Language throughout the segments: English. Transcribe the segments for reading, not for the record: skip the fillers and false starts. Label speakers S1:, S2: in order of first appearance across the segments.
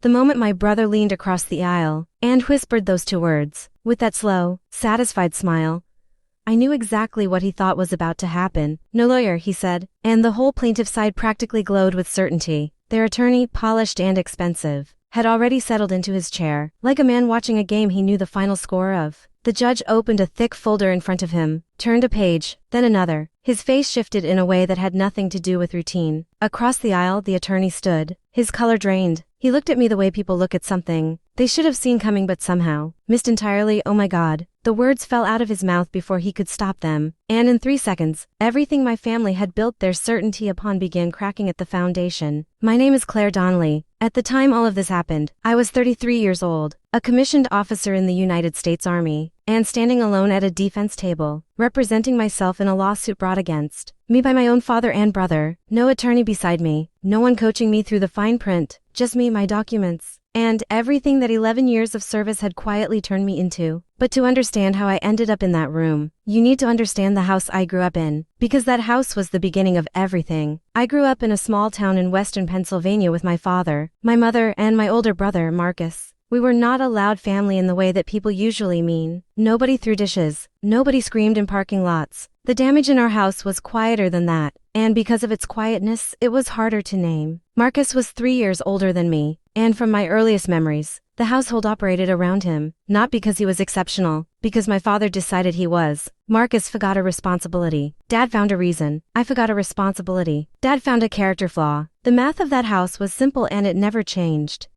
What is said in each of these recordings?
S1: The moment my brother leaned across the aisle and whispered those two words, with that slow, satisfied smile, I knew exactly what he thought was about to happen. No lawyer, he said, and the whole plaintiff side practically glowed with certainty. Their attorney, polished and expensive, had already settled into his chair, like a man watching a game he knew the final score of. The judge opened a thick folder in front of him, turned a page, then another. His face shifted in a way that had nothing to do with routine. Across the aisle, the attorney stood, his color drained. He looked at me the way people look at something they should have seen coming but somehow missed entirely. Oh my God. The words fell out of his mouth before he could stop them, and in 3 seconds, everything my family had built their certainty upon began cracking at the foundation. My name is Claire Donnelly. At the time all of this happened, I was 33 years old, a commissioned officer in the United States Army, and standing alone at a defense table, representing myself in a lawsuit brought against me by my own father and brother. No attorney beside me, no one coaching me through the fine print, just me, my documents, and everything that 11 years of service had quietly turned me into. But to understand how I ended up in that room, you need to understand the house I grew up in, because that house was the beginning of everything. I grew up in a small town in western Pennsylvania with my father, my mother, and my older brother, Marcus. We were not a loud family in the way that people usually mean. Nobody threw dishes, nobody screamed in parking lots. The damage in our house was quieter than that, and because of its quietness, it was harder to name. Marcus was 3 years older than me, and from my earliest memories, the household operated around him, not because he was exceptional, because my father decided he was. Marcus forgot a responsibility. Dad found a reason. I forgot a responsibility. Dad found a character flaw. The math of that house was simple and it never changed.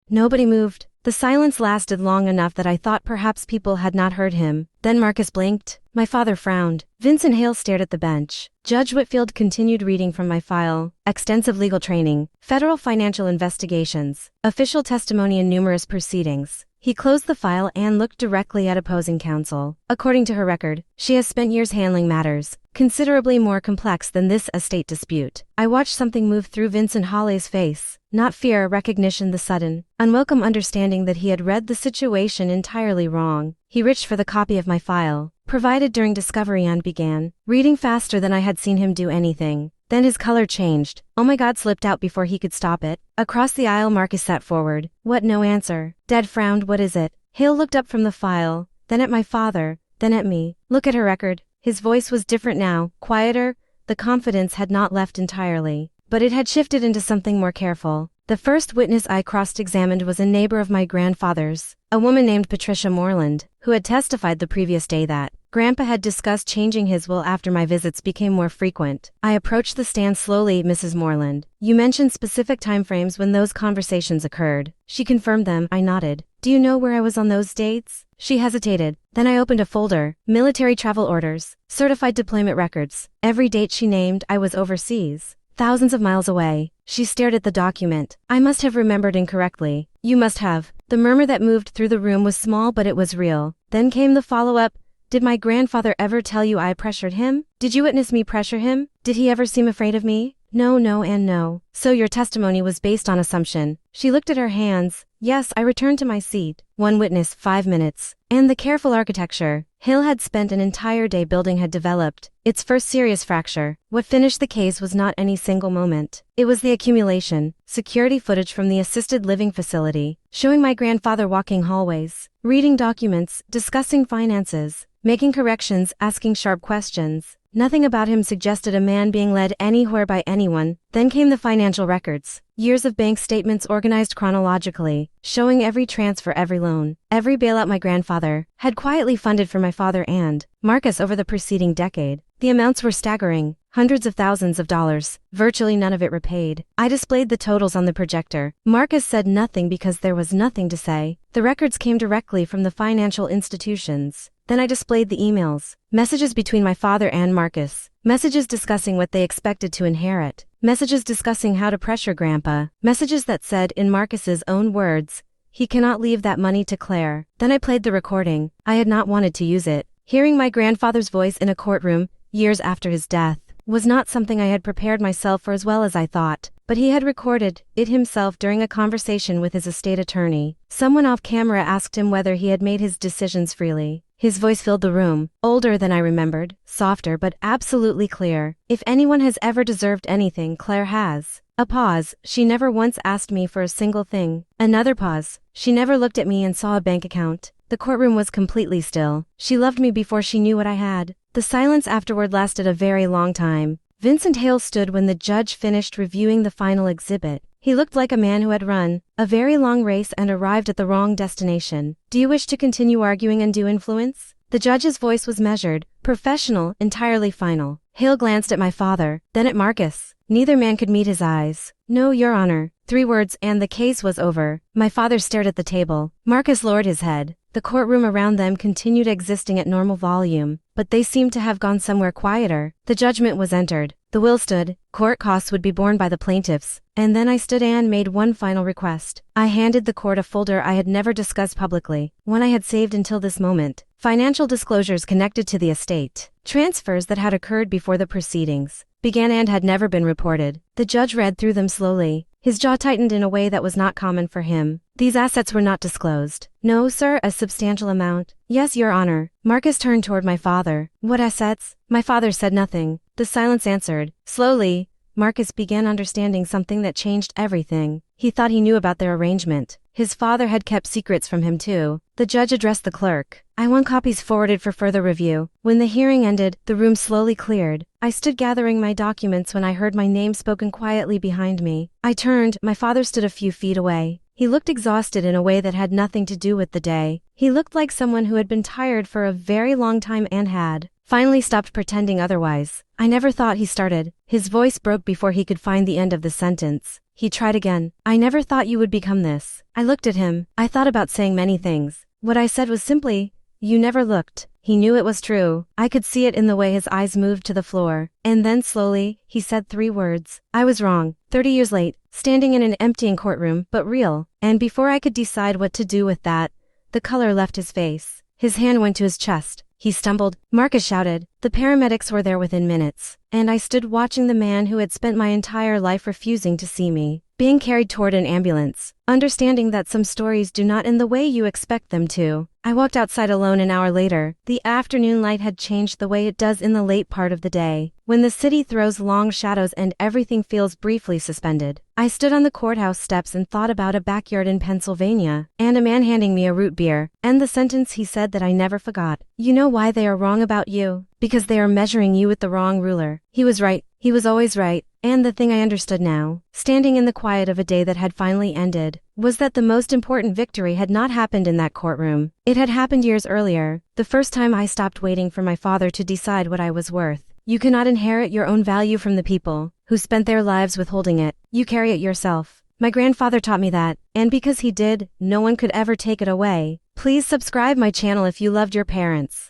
S1: Nobody moved. The silence lasted long enough that I thought perhaps people had not heard him. Then Marcus blinked. My father frowned. Vincent Hale stared at the bench. Judge Whitfield continued reading from my file. Extensive legal training, federal financial investigations, official testimony in numerous proceedings. He closed the file and looked directly at opposing counsel. According to her record, she has spent years handling matters considerably more complex than this estate dispute. I watched something move through Vincent Hawley's face. Not fear or recognition, the sudden, unwelcome understanding that he had read the situation entirely wrong. He reached for the copy of my file, provided during discovery, and began reading faster than I had seen him do anything. Then his color changed. "Oh my God," slipped out before he could stop it. Across the aisle Marcus sat forward. "What, no answer?" Dad frowned. "What is it?" Hale looked up from the file, then at my father, then at me. "Look at her record." His voice was different now, quieter. The confidence had not left entirely, but it had shifted into something more careful. The first witness I cross-examined was a neighbor of my grandfather's, a woman named Patricia Moreland, who had testified the previous day that Grandpa had discussed changing his will after my visits became more frequent. I approached the stand slowly. "Mrs. Moreland, you mentioned specific timeframes when those conversations occurred." She confirmed them. I nodded. "Do you know where I was on those dates?" She hesitated. Then I opened a folder. Military travel orders, certified deployment records. Every date she named, I was overseas. Thousands of miles away. She stared at the document. "I must have remembered incorrectly." "You must have." The murmur that moved through the room was small, but it was real. Then came the follow-up. "Did my grandfather ever tell you I pressured him? Did you witness me pressure him? Did he ever seem afraid of me?" "No, no, and no." "So your testimony was based on assumption." She looked at her hands. "Yes." I returned to my seat. One witness, 5 minutes. And the careful architecture Hill had spent an entire day building had developed its first serious fracture. What finished the case was not any single moment. It was the accumulation. Security footage from the assisted living facility, showing my grandfather walking hallways, reading documents, discussing finances, making corrections, asking sharp questions. Nothing about him suggested a man being led anywhere by anyone. Then came the financial records. Years of bank statements organized chronologically, showing every transfer, every loan, every bailout my grandfather had quietly funded for my father and Marcus over the preceding decade. The amounts were staggering, hundreds of thousands of dollars, virtually none of it repaid. I displayed the totals on the projector. Marcus said nothing because there was nothing to say. The records came directly from the financial institutions. Then I displayed the emails, messages between my father and Marcus, messages discussing what they expected to inherit, messages discussing how to pressure Grandpa, messages that said, in Marcus's own words, he cannot leave that money to Claire. Then I played the recording. I had not wanted to use it. Hearing my grandfather's voice in a courtroom, years after his death, was not something I had prepared myself for as well as I thought. But he had recorded it himself during a conversation with his estate attorney. Someone off camera asked him whether he had made his decisions freely. His voice filled the room, older than I remembered, softer but absolutely clear. "If anyone has ever deserved anything, Claire has." A pause. "She never once asked me for a single thing." Another pause. "She never looked at me and saw a bank account." The courtroom was completely still. "She loved me before she knew what I had." The silence afterward lasted a very long time. Vincent Hale stood when the judge finished reviewing the final exhibit. He looked like a man who had run a very long race and arrived at the wrong destination. "Do you wish to continue arguing undue influence?" The judge's voice was measured, professional, entirely final. Hale glanced at my father, then at Marcus. Neither man could meet his eyes. "No, Your Honor." 3 words and the case was over. My father stared at the table. Marcus lowered his head. The courtroom around them continued existing at normal volume, but they seemed to have gone somewhere quieter. The judgment was entered. The will stood. Court costs would be borne by the plaintiffs. And then I stood and made one final request. I handed the court a folder I had never discussed publicly, one I had saved until this moment. Financial disclosures connected to the estate. Transfers that had occurred before the proceedings began and had never been reported. The judge read through them slowly. His jaw tightened in a way that was not common for him. "These assets were not disclosed." "No, sir." "A substantial amount." "Yes, Your Honor." Marcus turned toward my father. "What assets?" My father said nothing. The silence answered. Slowly, Marcus began understanding something that changed everything. He thought he knew about their arrangement. His father had kept secrets from him too. The judge addressed the clerk. "I want copies forwarded for further review." When the hearing ended, the room slowly cleared. I stood gathering my documents when I heard my name spoken quietly behind me. I turned. My father stood a few feet away. He looked exhausted in a way that had nothing to do with the day. He looked like someone who had been tired for a very long time and had finally stopped pretending otherwise. I never thought he started. His voice broke before he could find the end of the sentence. He tried again. I never thought you would become this. I looked at him. I thought about saying many things. What I said was simply, you never looked. He knew it was true. I could see it in the way his eyes moved to the floor. And then slowly, he said 3 words. I was wrong. 30 years late, standing in an emptying courtroom, but real. And before I could decide what to do with that, the color left his face. His hand went to his chest. He stumbled. Marcus shouted. The paramedics were there within minutes. And I stood watching the man who had spent my entire life refusing to see me, being carried toward an ambulance, understanding that some stories do not end the way you expect them to. I walked outside alone an hour later. The afternoon light had changed the way it does in the late part of the day, when the city throws long shadows and everything feels briefly suspended. I stood on the courthouse steps and thought about a backyard in Pennsylvania, and a man handing me a root beer, and the sentence he said that I never forgot. You know why they are wrong about you? Because they are measuring you with the wrong ruler. He was right. He was always right. And the thing I understood now, standing in the quiet of a day that had finally ended, was that the most important victory had not happened in that courtroom. It had happened years earlier, the first time I stopped waiting for my father to decide what I was worth. You cannot inherit your own value from the people who spent their lives withholding it. You carry it yourself. My grandfather taught me that, and because he did, no one could ever take it away. Please subscribe my channel if you loved your parents.